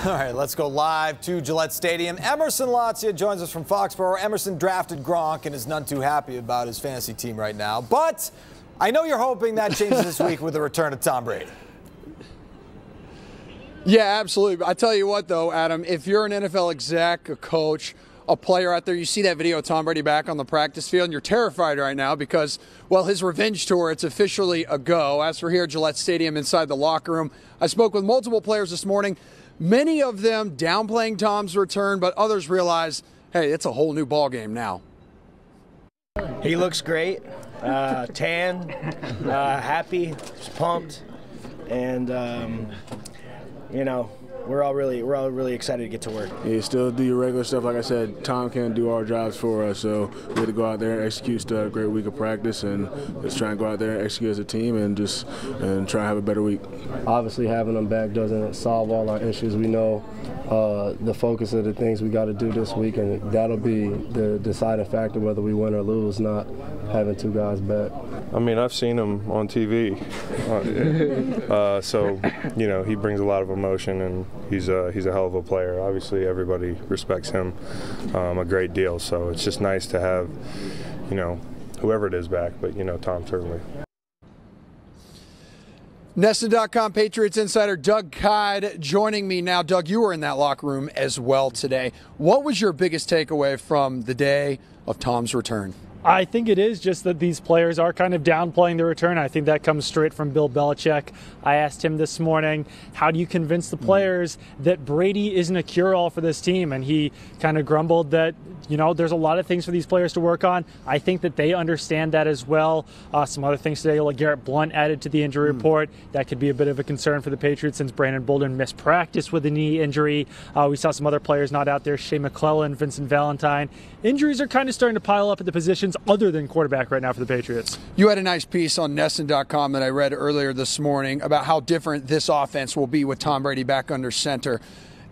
All right, let's go live to Gillette Stadium. Emerson Lotzia joins us from Foxborough. Emerson drafted Gronk and is none too happy about his fantasy team right now. But I know you're hoping that changes this week with the return of Tom Brady. Yeah, absolutely. I tell you what, though, Adam, if you're an NFL exec, a coach, a player out there, you see that video of Tom Brady back on the practice field, and you're terrified right now because, well, his revenge tour, it's officially a go. As for here at Gillette Stadium inside the locker room, I spoke with multiple players this morning, many of them downplaying Tom's return, but others realize, hey, it's a whole new ball game now. He looks great, tan, happy, pumped, and, you know, we're all really excited to get to work. Yeah, still do your regular stuff. Like I said, Tom can't do our jobs for us, so we have to go out there and execute a great week of practice, and let's try and go out there and execute as a team and try and have a better week. Obviously, having them back doesn't solve all our issues. We know the focus of the things we got to do this week, and that'll be the deciding factor whether we win or lose, not having two guys back. I mean, I've seen him on TV, so, you know, he brings a lot of emotion, and he's a hell of a player. Obviously, everybody respects him a great deal, so it's just nice to have, you know, whoever it is back, but, you know, Tom certainly. NESN.com Patriots insider Doug Kyed joining me now. Doug, you were in that locker room as well today. What was your biggest takeaway from the day of Tom's return? I think it is just that these players are kind of downplaying the return. I think that comes straight from Bill Belichick. I asked him this morning, how do you convince the players that Brady isn't a cure-all for this team? And he kind of grumbled that, you know, there's a lot of things for these players to work on. I think that they understand that as well. Some other things today, like Garrett Blunt added to the injury report. That could be a bit of a concern for the Patriots since Brandon Bolden missed practice with a knee injury. We saw some other players not out there, Shea McClellan, Vincent Valentine. Injuries are kind of starting to pile up at the positions other than quarterback right now for the Patriots. You had a nice piece on NESN.com that I read earlier this morning about how different this offense will be with Tom Brady back under center.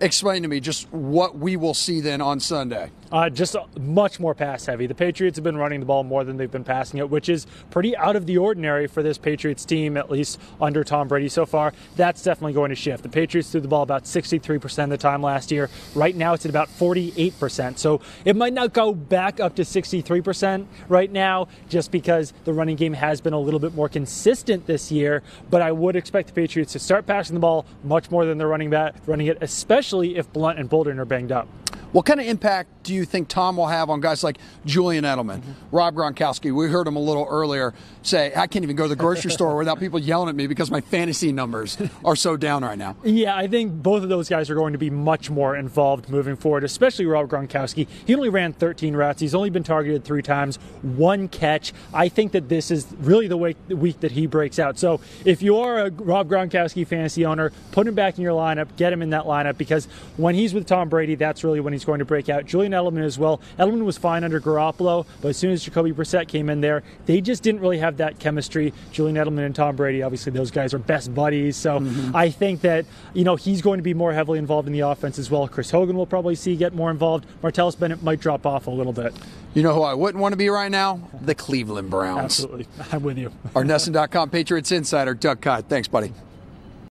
Explain to me just what we will see then on Sunday. Just much more pass heavy. The Patriots have been running the ball more than they've been passing it, which is pretty out of the ordinary for this Patriots team, at least under Tom Brady so far. That's definitely going to shift. The Patriots threw the ball about 63% of the time last year. Right now it's at about 48%. So it might not go back up to 63% right now just because the running game has been a little bit more consistent this year. But I would expect the Patriots to start passing the ball much more than they're running it, especially if Blunt and Bolden are banged up. What kind of impact do you think Tom will have on guys like Julian Edelman, Rob Gronkowski? We heard him a little earlier say, I can't even go to the grocery store without people yelling at me because my fantasy numbers are so down right now. Yeah, I think both of those guys are going to be much more involved moving forward, especially Rob Gronkowski. He only ran 13 routes. He's only been targeted 3 times, 1 catch. I think that this is really the week that he breaks out. So if you are a Rob Gronkowski fantasy owner, put him back in your lineup, get him in that lineup, because when he's with Tom Brady, that's really when he's going to break out. Julian Edelman as well. Edelman was fine under Garoppolo, but as soon as Jacoby Brissett came in there, they just didn't really have that chemistry. Julian Edelman and Tom Brady, obviously those guys are best buddies, so I think that, you know, he's going to be more heavily involved in the offense as well. Chris Hogan will probably get more involved. Martellus Bennett might drop off a little bit. You know who I wouldn't want to be right now? The Cleveland Browns. Absolutely. I'm with you. Our NESN.com Patriots insider, Doug Kyed. Thanks, buddy.